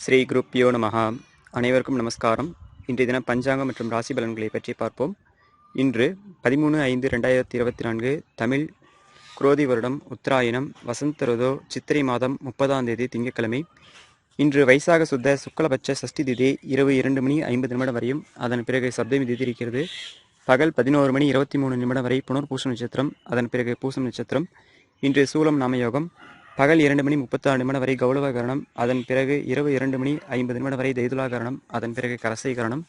ஸ்ரீ குருப்பியோ நமஹா. அனைவருக்கும் நமஸ்காரம். இன்றைய தினம் பஞ்சாங்கம் மற்றும் ராசி பலன்களை பற்றி பார்ப்போம். இன்று 13/5/2024 தமிழ் குரோதி வருடம் உத்தராயணம் வசந்த ருதோ சித்திரை மாதம் 30ஆம் தேதி திங்கட்கிழமை. இன்று வைசாக சுத்த சுக்லபட்ச சஷ்டி திதி இரவு 2:50 வரையும், அதன் பிறகு சப்தமி திதி இருக்கிறது. பகல் 11:23 வரை புனர்பூச நட்சத்திரம், அதன் பிறகு பூசம் நட்சத்திரம். இன்று சூலம் நாமயோகம். பகல் 2:36 வரை கௌளவகரணம், அதன் பிறகு இரவு 2:50 வரை தைதுலாகரணம், அதன் பிறகு கரசைகரணம்.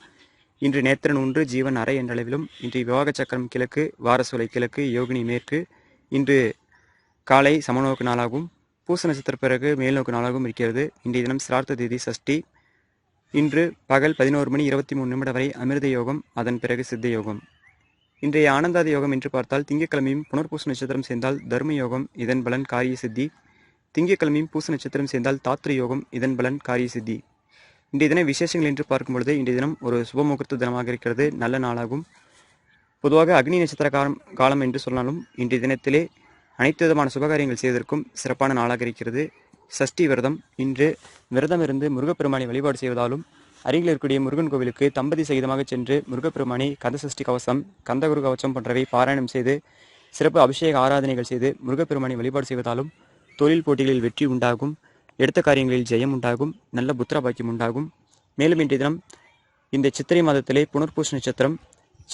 இன்று நேத்திரன் 1 ஜீவன் அரை என்றளவிலும். இன்று விவாக சக்கரம் கிழக்கு, வாரசூலை கிழக்கு, யோகினி மேற்கு. இன்று காலை சமநோக்கு நாளாகவும் பூச நட்சத்திர பிறகு மேல்நோக்கு நாளாகவும் இருக்கிறது. இன்றைய தினம் சிரார்த்த தேதி சஷ்டி. இன்று பகல் 11:23 வரை அமிர்த யோகம், அதன் பிறகு சித்த யோகம். இன்றைய ஆனந்தாதி யோகம் என்று பார்த்தால் திங்கட்கிழமையும் புனர்பூச நட்சத்திரம் சேர்ந்தால் தர்ம யோகம், இதன் பலன் காரிய சித்தி. திங்கட்கிழமையும் பூச நட்சத்திரம் சேர்ந்தால் தாத்ரி யோகம், இதன் பலன் காரிய சித்தி. இன்றைய தினம் விசேஷங்கள் என்று பார்க்கும் பொழுது இன்றைய தினம் ஒரு சுபமுகூர்த்த தினமாக இருக்கிறது, நல்ல நாளாகும். பொதுவாக அக்னி நட்சத்திர காலம் என்று சொன்னாலும் இன்றைய தினத்திலே அனைத்து விதமான சுபகாரியங்கள் செய்வதற்கும் சிறப்பான நாளாக இருக்கிறது. சஷ்டி விரதம். இன்று விரதம் இருந்து முருகப்பெருமானை வழிபாடு செய்வதாலும், அருகில் இருக்கக்கூடிய முருகன் கோவிலுக்கு தம்பதி சகிதமாக சென்று முருகப்பெருமானை கந்த சஷ்டி கவசம், கந்தகுரு கவசம் போன்றவை பாராயணம் செய்து சிறப்பு அபிஷேக ஆராதனைகள் செய்து முருகப்பெருமானை வழிபாடு செய்வதாலும் தொழில் போட்டிகளில் வெற்றி உண்டாகும், எடுத்த காரியங்களில் ஜெயம் உண்டாகும், நல்ல புத்திர பாக்கியம் உண்டாகும். மேலும் இன்றைய தினம் இந்த சித்திரை மாதத்திலே புனர்பூச நட்சத்திரம்,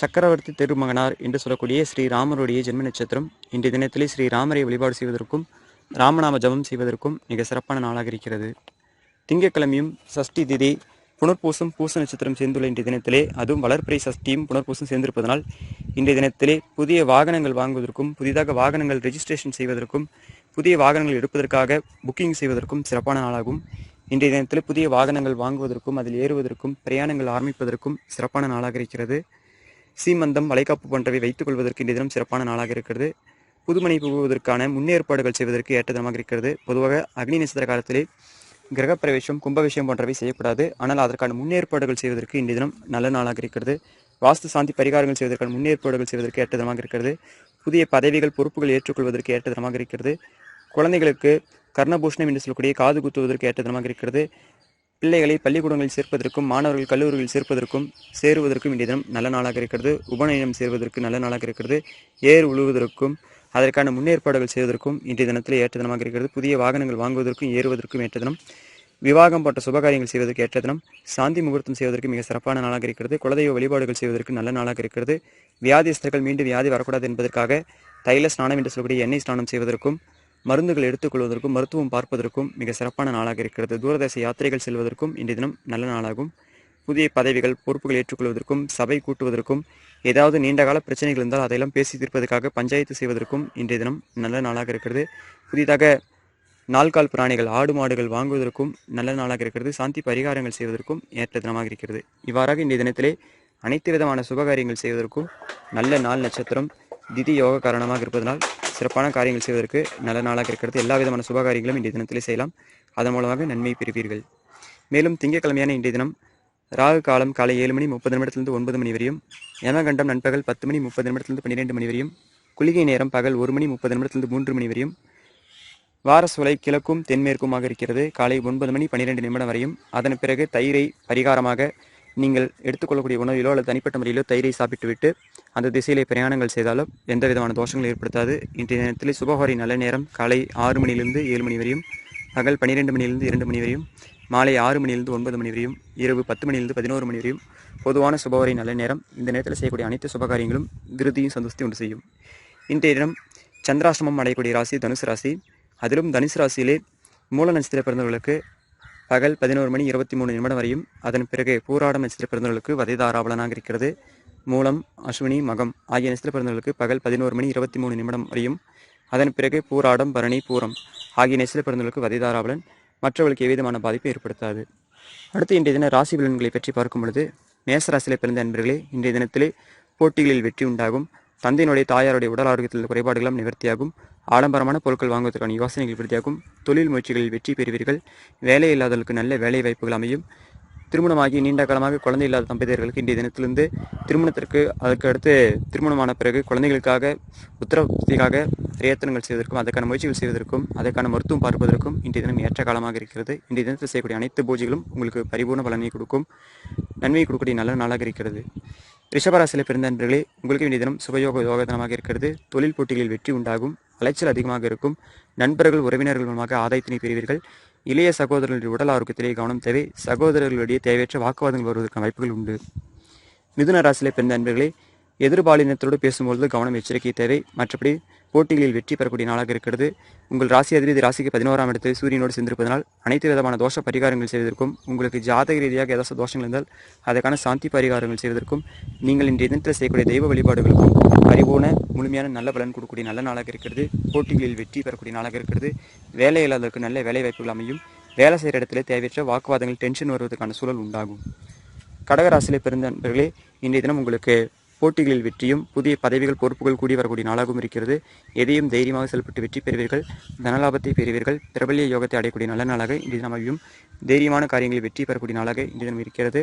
சக்கரவர்த்தி திருமகனார் என்று சொல்லக்கூடிய ஸ்ரீராமருடைய ஜென்ம நட்சத்திரம். இன்றைய தினத்திலே ஸ்ரீராமரை வழிபாடு செய்வதற்கும் ராமநாம ஜபம் செய்வதற்கும் மிக சிறப்பான நாளாக இருக்கிறது. திங்கட்கிழமையும் சஷ்டி திதி புனர்பூசம் பூச நட்சத்திரம் சேர்ந்துள்ள இன்றைய தினத்திலே, அதுவும் வளர்பிறை சஷ்டியும் புனர்பூசம் சேர்ந்திருப்பதனால் இன்றைய தினத்திலே புதிய வாகனங்கள் வாங்குவதற்கும், புதிதாக வாகனங்கள் ரெஜிஸ்ட்ரேஷன் செய்வதற்கும், புதிய வாகனங்கள் எடுப்பதற்காக புக்கிங் செய்வதற்கும் சிறப்பான நாளாகும். இன்றைய தினத்தில் புதிய வாகனங்கள் வாங்குவதற்கும், அதில் ஏறுவதற்கும், பிரயாணங்கள் ஆரம்பிப்பதற்கும் சிறப்பான நாளாக இருக்கிறது. சீமந்தம், வளைகாப்பு போன்றவை வைத்துக் கொள்வதற்கு இன்றைய தினம் சிறப்பான நாளாக இருக்கிறது. புதுமனை புகுவதற்கான முன்னேற்பாடுகள் செய்வதற்கு ஏற்ற தினமாக இருக்கிறது. பொதுவாக அக்னி நட்சத்திர காலத்திலே கிரகப்பிரவேசம், கும்பாபிஷேகம் போன்றவை செய்யக்கூடாது. ஆனால் அதற்கான முன்னேற்பாடுகள் செய்வதற்கு இன்றைய தினம் நல்ல நாளாக இருக்கிறது. வாஸ்து சாந்தி பரிகாரங்கள் செய்வதற்கான முன்னேற்பாடுகள் செய்வதற்கு ஏற்ற தினமாக இருக்கிறது. புதிய பதவிகள், பொறுப்புகள் ஏற்றுக்கொள்வதற்கு ஏற்ற தினமாக இருக்கிறது. குழந்தைகளுக்கு கர்ணபூஷணம் என்று சொல்லக்கூடிய காது குத்துவதற்கு ஏற்ற தினமாக இருக்கிறது. பிள்ளைகளை பள்ளிக்கூடங்களில் சேர்ப்பதற்கும், மாணவர்கள் கல்லூரிகளில் சேருவதற்கும் இன்றைய தினம் நல்ல நாளாக இருக்கிறது. உபநயனம் சேர்வதற்கு நல்ல நாளாக இருக்கிறது. ஏர் உழுவதற்கும் அதற்கான முன்னேற்பாடுகள் செய்வதற்கும் இன்றைய தினத்தில் ஏற்ற தினமாக இருக்கிறது. புதிய வாகனங்கள் வாங்குவதற்கும் ஏறுவதற்கும் ஏற்ற தினம். விவாகம் போன்ற சுபகாரியங்கள் செய்வதற்கு ஏற்ற தினம். சாந்தி முகூர்த்தம் செய்வதற்கு மிக சிறப்பான நாளாக இருக்கிறது. குலதெய்வ வழிபாடுகள் செய்வதற்கு நல்ல நாளாக இருக்கிறது. வியாதிஸ்தர்கள் மீண்டும் வியாதி வரக்கூடாது என்பதற்காக தைல ஸ்நானம் என்று சொல்லக்கூடிய எண்ணெய் ஸ்நானம் செய்வதற்கும், மருந்துகள் எடுத்துக்கொள்வதற்கும், மருத்துவம் பார்ப்பதற்கும் மிக சிறப்பான நாளாக இருக்கிறது. தூரதேச யாத்திரைகள் செல்வதற்கும் இன்றைய தினம் நல்ல நாளாகும். புதிய பதவிகள், பொறுப்புகள் ஏற்றுக்கொள்வதற்கும், சபை கூட்டுவதற்கும், ஏதாவது நீண்டகால பிரச்சனைகள் இருந்தால் அதையெல்லாம் பேசி தீர்ப்பதற்காக பஞ்சாயத்து செய்வதற்கும் இன்றைய தினம் நல்ல நாளாக இருக்கிறது. புதிதாக நால்கால் பிராணிகள், ஆடு மாடுகள் வாங்குவதற்கும் நல்ல நாளாக இருக்கிறது. சாந்தி பரிகாரங்கள் செய்வதற்கும் ஏற்ற தினமாக இருக்கிறது. இவ்வாறாக இன்றைய தினத்திலே அனைத்து விதமான சுபகாரியங்கள் செய்வதற்கும் நல்ல நாள் நட்சத்திரம் திதி யோக காரணமாக இருப்பதனால் சிறப்பான காரியங்கள் செய்வதற்கு நல்ல நாளாக இருக்கிறது. எல்லா விதமான சுபகாரியங்களும் இன்றைய தினத்திலே செய்யலாம். அதன் மூலமாக நன்மை பெறுவீர்கள். மேலும் திங்கட்கிழமையான இன்றைய தினம் ராகு காலம் காலை 7:30 9 மணி வரையும், யமகண்டம் நண்பகல் 10:30 12 மணி வரையும், குளிகை நேரம் பகல் 1:30 3 மணி வரையும், வாரசூலை கிழக்கும் தென்மேற்குமாக இருக்கிறது. காலை 9 12 வரையும். அதன் பிறகு தயிரை பரிகாரமாக நீங்கள் எடுத்துக்கொள்ளக்கூடிய உணவிலோ அல்லது தனிப்பட்ட முறையிலோ தயிரை சாப்பிட்டுவிட்டு அந்த திசையிலே பிரயாணங்கள் செய்தாலும் எந்த விதமான தோஷங்களும் ஏற்படுத்தாது. இன்றைய தினத்தில் சுபஹோரை நல்ல நேரம் காலை 6 மணியிலிருந்து 7 மணி வரையும், பகல் 12 மணியிலிருந்து 2 மணி வரையும், மாலை 6 மணியிலிருந்து 9 மணி வரையும், இரவு 10 மணியிலிருந்து 11 மணி வரையும் பொதுவான சுபஹோரை நல்ல நேரம். இந்த நேரத்தில் செய்யக்கூடிய அனைத்து சுபகாரியங்களும் திருப்தியும் சந்தோஷத்தையும் உண்டு செய்யும். இன்றைய தினம் சந்திராஷ்டமம் அடையக்கூடிய ராசி தனுசு ராசி. அதிலும் தனுசு ராசியிலே மூல நட்சத்திர பிறந்தவர்களுக்கு பகல் 11:23 வரையும், அதன் பிறகு பூராடம் நட்சத்திர பிறந்தவர்களுக்கு வதைதாராவலனாக இருக்கிறது. மூலம், அஸ்வினி, மகம் ஆகிய நட்சத்திர பிறந்தவர்களுக்கு பகல் 11:23 வரையும், அதன் பிறகு பூராடம், பரணி, பூரம் ஆகிய நட்சத்திர பிறந்தவர்களுக்கு வதைதாராவலன். மற்றவர்களுக்கு எவ்விதமான பாதிப்பை ஏற்படுத்தாது. அடுத்து இன்றைய தின ராசி பலன்களை பற்றி பார்க்கும் பொழுது, மேசராசியிலே பிறந்த அன்பர்களே, இன்றைய தினத்திலே போட்டிகளில் வெற்றி உண்டாகும். தந்தையினுடைய தாயாருடைய உடல் ஆரோக்கியத்தில் குறைபாடுகளும் நிவர்த்தியாகும். ஆடம்பரமான பொருட்கள் வாங்குவதற்கான யோசனைகள் விருத்தியாகும். தொழில் முயற்சிகளில் வெற்றி பெறுவீர்கள். வேலை இல்லாதவர்களுக்கு நல்ல வேலை வாய்ப்புகள் அமையும். திருமணமாகி நீண்ட காலமாக குழந்தை இல்லாத தம்பதியர்களுக்கு இன்றைய தினத்திலிருந்து திருமணத்திற்கு அதற்கு அடுத்து திருமணமான பிறகு குழந்தைகளுக்காக உத்தரவாதத்திற்காக பிரயத்தனங்கள் செய்வதற்கும் அதற்கான முயற்சிகள் செய்வதற்கும் அதற்கான மருத்துவம் பார்ப்பதற்கும் இன்றைய தினம் ஏற்ற காலமாக இருக்கிறது. இன்றைய தினத்தில் செய்யக்கூடிய அனைத்து பூஜைகளும் உங்களுக்கு பரிபூர்ண பலனை கொடுக்கும், நன்மையை கொடுக்கக்கூடிய நல்ல நாளாக இருக்கிறது. ரிஷபராசியில் பிறந்த நண்பர்களே, உங்களுக்கு இன்றைய தினம் சுபயோக யோக தினமாக இருக்கிறது. தொழில் போட்டிகளில் வெற்றி உண்டாகும், அலைச்சல் அதிகமாக இருக்கும், நண்பர்கள் உறவினர்கள் மூலமாக ஆதாயத்தினை பெறுவீர்கள். இளைய சகோதரர்களுடைய உடல் ஆரோக்கியத்திலே கவனம் தேவை. சகோதரர்களுடைய தேவையற்ற வாக்குவாதங்கள் வருவதற்கான வாய்ப்புகள் உண்டு. மிதுன ராசியிலே பிறந்த நண்பர்களே, எதிர்பாலினத்தோடு பேசும்பொழுது கவனம் எச்சரிக்கை தேவை. மற்றபடி போட்டிகளில் வெற்றி பெறக்கூடிய நாளாக இருக்கிறது. உங்கள் ராசி அதிபதி ராசிக்கு 11ஆம் இடத்தில் சூரியனோடு சென்றிருப்பதனால் அனைத்து விதமான தோஷ பரிகாரங்கள் செய்வதற்கும், உங்களுக்கு ஜாதக ரீதியாக ஏதாவது தோஷங்கள் இருந்தால் அதற்கான சாந்தி பரிகாரங்கள் செய்வதற்கும், நீங்கள் இன்றைய தினத்தில் செய்யக்கூடிய தெய்வ வழிபாடுகளுக்கும் பரிபூர்ண முழுமையான நல்ல பலன் கொடுக்கக்கூடிய நல்ல நாளாக இருக்கிறது. போட்டிகளில் வெற்றி பெறக்கூடிய நாளாக இருக்கிறது. வேலை இல்லாதவருக்கு நல்ல வேலை வாய்ப்புகள் அமையும். வேலை செய்கிற இடத்துல தேவையற்ற வாக்குவாதங்கள், டென்ஷன் வருவதற்கான சூழல் உண்டாகும். கடகராசியிலே பிறந்த நண்பர்களே, இன்றைய தினம் உங்களுக்கு போட்டிகளில் வெற்றியும் புதிய பதவிகள் பொறுப்புகள் கூடி வரக்கூடிய நாளாகவும் இருக்கிறது. எதையும் தைரியமாக செயல்பட்டு வெற்றி பெறுவீர்கள், தனலாபத்தை பெறுவீர்கள். பிரபல்ய யோகத்தை அடையக்கூடிய நல்ல நாளாக இன்றைய தினம் அமையும். தைரியமான காரியங்களில் வெற்றி பெறக்கூடிய நாளாக இன்றைய தினம் இருக்கிறது.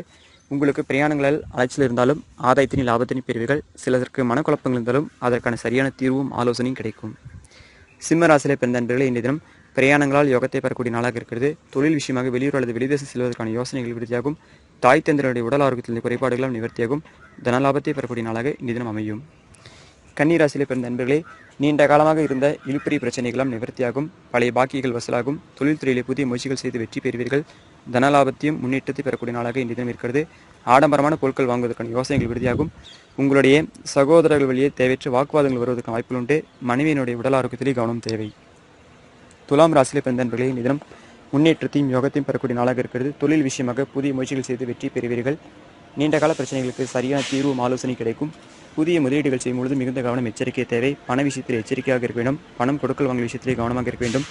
உங்களுக்கு பிரயாணங்களில் அலைச்சல் இருந்தாலும் ஆதாயத்தினை லாபத்தினை பெறுவீர்கள். சிலருக்கு மனக்குழப்பங்கள் இருந்தாலும் அதற்கான சரியான தீர்வும் ஆலோசனையும் கிடைக்கும். சிம்ம ராசியிலே பிறந்த நண்பர்களே, இன்றைய தினம் பிரயாணங்களால் யோகத்தை பெறக்கூடிய நாளாக இருக்கிறது. தொழில் விஷயமாக வெளியூர் அல்லது வெளிதேசம் செல்வதற்கான யோசனைகள் விருத்தியாகும். தாய் தந்தருடைய உடல் ஆரோக்கியத்தில் குறைபாடுகளும் நிவர்த்தியாகும். தனலாபத்தை பெறக்கூடிய நாளாக இந்த தினம் அமையும். கன்னி ராசியிலே பிறந்த நண்பர்களே, நீண்ட காலமாக இருந்த இழுபறி பிரச்சனைகளும் நிவர்த்தியாகும். பழைய பாக்கிகள் வசூலாகும். தொழில்துறையிலே புதிய முயற்சிகள் செய்து வெற்றி பெறுவீர்கள். தனலாபத்தையும் முன்னேற்றத்தை பெறக்கூடிய நாளாக இந்த தினம் இருக்கிறது. ஆடம்பரமான பொருட்கள் வாங்குவதற்கான யோசனைகள் விருத்தியாகும். உங்களுடைய சகோதரர்கள் வழியே தேவையற்ற வாக்குவாதங்கள் வருவதற்கான வாய்ப்புகள் உண்டு. மனைவியினுடைய உடல் ஆரோக்கியத்திலே கவனம் தேவை. துலாம் ராசியிலே பிறந்த நண்பர்களே, இந்த தினம் முன்னேற்றத்தையும் யோகத்தையும் பெறக்கூடிய நாளாக இருக்கிறது. தொழில் விஷயமாக புதிய முயற்சிகள் செய்து வெற்றி பெறுவீர்கள். நீண்ட கால பிரச்சனைகளுக்கு சரியான தீர்வும் ஆலோசனை கிடைக்கும். புதிய முதலீடுகள் செய்யும் பொழுது மிகுந்த கவனம் எச்சரிக்கை தேவை. பண விஷயத்தில் எச்சரிக்கையாக இருக்க வேண்டும். பணம் கொடுக்கல் வாங்கல் விஷயத்திலே கவனமாக இருக்க வேண்டும்.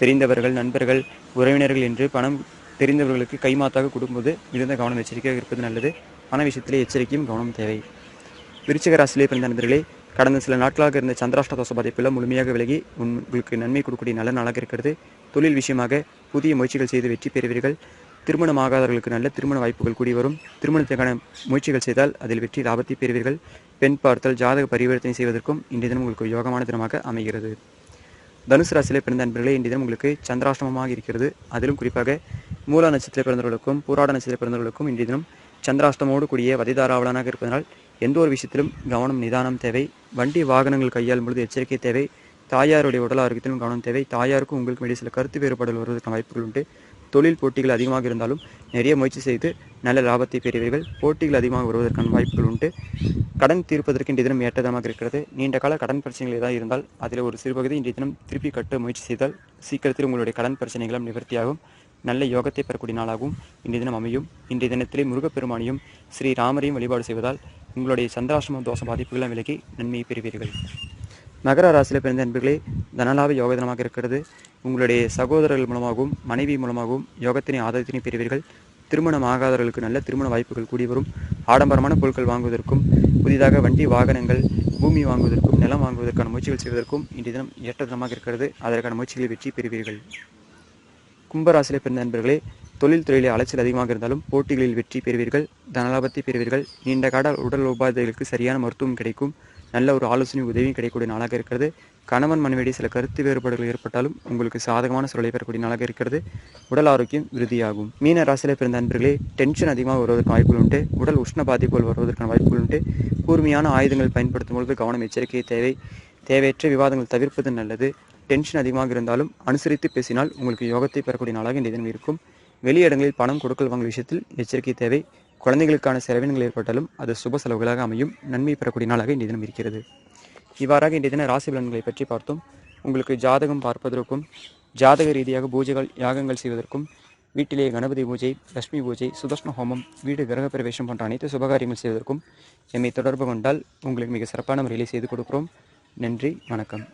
தெரிந்தவர்கள், நண்பர்கள், உறவினர்கள் என்று பணம் தெரிந்தவர்களுக்கு கைமாத்தாக கொடுக்கும்போது மிகுந்த கவனம் எச்சரிக்கையாக இருப்பது நல்லது. பண விஷயத்திலே எச்சரிக்கையும் கவனம் தேவை. விருச்சிக ராசியிலே பிறந்த நண்பர்களே, கடந்த சில நாட்களாக இருந்த சந்திராஷ்ட தோஷ பாதிப்பெல்லாம் முழுமையாக விலகி உங்களுக்கு நன்மை கொடுக்கக்கூடிய நல்ல நாளாக இருக்கிறது. தொழில் விஷயமாக புதிய முயற்சிகள் செய்து வெற்றி பெறுவீர்கள். திருமணமாகாதவர்களுக்கு நல்ல திருமண வாய்ப்புகள் கூடி வரும். திருமணத்துக்கான முயற்சிகள் செய்தால் அதில் வெற்றி லாபத்தை பெறுவீர்கள். பெண் பார்த்தல், ஜாதக பரிவர்த்தனை செய்வதற்கும் இன்றைய தினம் உங்களுக்கு யோகமான தினமாக அமைகிறது. தனுசு ராசியிலே பிறந்த நண்பர்களே, இன்றைய தினம் உங்களுக்கு சந்திராஷ்டமமாக இருக்கிறது. அதிலும் குறிப்பாக மூலா நட்சத்திர பிறந்தவர்களுக்கும் பூராட நட்சத்திர பிறந்தவர்களுக்கும் இன்றைய தினம் சந்திராஷ்டமோடு கூடிய வதிதாராவலனாக இருப்பதனால் எந்த ஒரு விஷயத்திலும் கவனம் நிதானம் தேவை. வண்டி வாகனங்கள் கையாளும் பொழுது எச்சரிக்கை தேவை. தாயாருடைய உடல் ஆரோக்கியத்திலும் கவனம் தேவை. தாயாருக்கும் உங்களுக்கு இடையே சில கருத்து வேறுபாடுகள் வருவதற்கான வாய்ப்புகள் உண்டு. தொழில் போட்டிகள் அதிகமாக இருந்தாலும் நிறைய முயற்சி செய்து நல்ல லாபத்தை பெறுவீர்கள். போட்டிகள் அதிகமாக வருவதற்கான வாய்ப்புகள் உண்டு. கடன் தீர்ப்பதற்கு இன்றைய தினம் ஏற்ற தினமாக இருக்கிறது. நீண்ட கால கடன் பிரச்சனைகள் ஏதாவது இருந்தால் அதில் ஒரு சிறுபகுதி இன்றைய தினம் திருப்பி கட்ட முயற்சி செய்தால் சீக்கிரத்தில் உங்களுடைய கடன் பிரச்சனைகளும் நிவர்த்தியாகும். நல்ல யோகத்தை பெறக்கூடிய நாளாகவும் இன்றைய தினம் அமையும். இன்றைய தினத்திலே முருகப்பெருமானையும் ஸ்ரீ ராமரையும் வழிபாடு செய்வதால் உங்களுடைய சந்திராஷ்டம தோஷ பாதிப்புகளும் விலகி நன்மையை பெறுவீர்கள். மகர ராசியில் பிறந்த நண்பர்களே, தனலாப யோக தினமாக இருக்கிறது. உங்களுடைய சகோதரர்கள் மூலமாகவும் மனைவி மூலமாகவும் யோகத்தினை ஆதாயத்தினை பெறுவீர்கள். திருமணம் ஆகாதவர்களுக்கு நல்ல திருமண வாய்ப்புகள் கூடி வரும். ஆடம்பரமான பொருட்கள் வாங்குவதற்கும் புதிதாக வண்டி வாகனங்கள் பூமி வாங்குவதற்கும் நிலம் வாங்குவதற்கான முயற்சிகள் செய்வதற்கும் இன்றைய தினம் ஏற்ற தினமாக இருக்கிறது. அதற்கான முயற்சிகளில் வெற்றி பெறுவீர்கள். கும்பராசியிலே பிறந்த நண்பர்களே, தொழில் துறையிலே அலைச்சல் அதிகமாக இருந்தாலும் போட்டிகளில் வெற்றி பெறுவீர்கள். தனலாபத்தை பெறுவீர்கள். நீண்ட கால உடல் உபாதைகளுக்கு சரியான மருத்துவம் கிடைக்கும். நல்ல ஒரு ஆலோசனை உதவியும் கிடைக்கக்கூடிய நாளாக இருக்கிறது. கணவன் மனைவியிடையே சில கருத்து வேறுபாடுகள் ஏற்பட்டாலும் உங்களுக்கு சாதகமான சூழலை பெறக்கூடிய நாளாக இருக்கிறது. உடல் ஆரோக்கியம் விருத்தியாகும். மீன ராசியிலே பிறந்த நண்பர்களே, டென்ஷன் அதிகமாக வருவதற்கான வாய்ப்புகள் உண்டு. உடல் உஷ்ண பாதிப்புகள் வருவதற்கான வாய்ப்புகள் உண்டு. கூர்மையான ஆயுதங்கள் பயன்படுத்தும் பொழுது கவனம் எச்சரிக்கை தேவை. தேவையற்ற விவாதங்கள் தவிர்ப்பது நல்லது. டென்ஷன் அதிகமாக இருந்தாலும் அனுசரித்து பேசினால் உங்களுக்கு யோகத்தை பெறக்கூடிய நாளாக இந்த தினம் இருக்கும். வெளியிடங்களில் பணம் கொடுக்கல் வாங்கல் விஷயத்தில் எச்சரிக்கை தேவை. குழந்தைகளுக்கான செலவினங்கள் ஏற்பட்டாலும் அது சுப செலவுகளாக அமையும். நன்மை பெறக்கூடிய நாளாக இந்த தினம் இருக்கிறது. இவ்வாறாக இன்றைய தின ராசி பலன்களை பற்றி பார்த்தோம். உங்களுக்கு ஜாதகம் பார்ப்பதற்கும் ஜாதக ரீதியாக பூஜைகள் யாகங்கள் செய்வதற்கும் வீட்டிலே கணபதி பூஜை, லட்சுமி பூஜை, சுதர்ஷ்ண ஹோமம், வீடு கிரக பிரவேசம் போன்ற அனைத்து சுபகாரியங்கள் செய்வதற்கும் எம்மை தொடர்பு கொண்டால் உங்களுக்கு மிக சிறப்பான முறையில் செய்து கொடுக்கிறோம். நன்றி, வணக்கம்.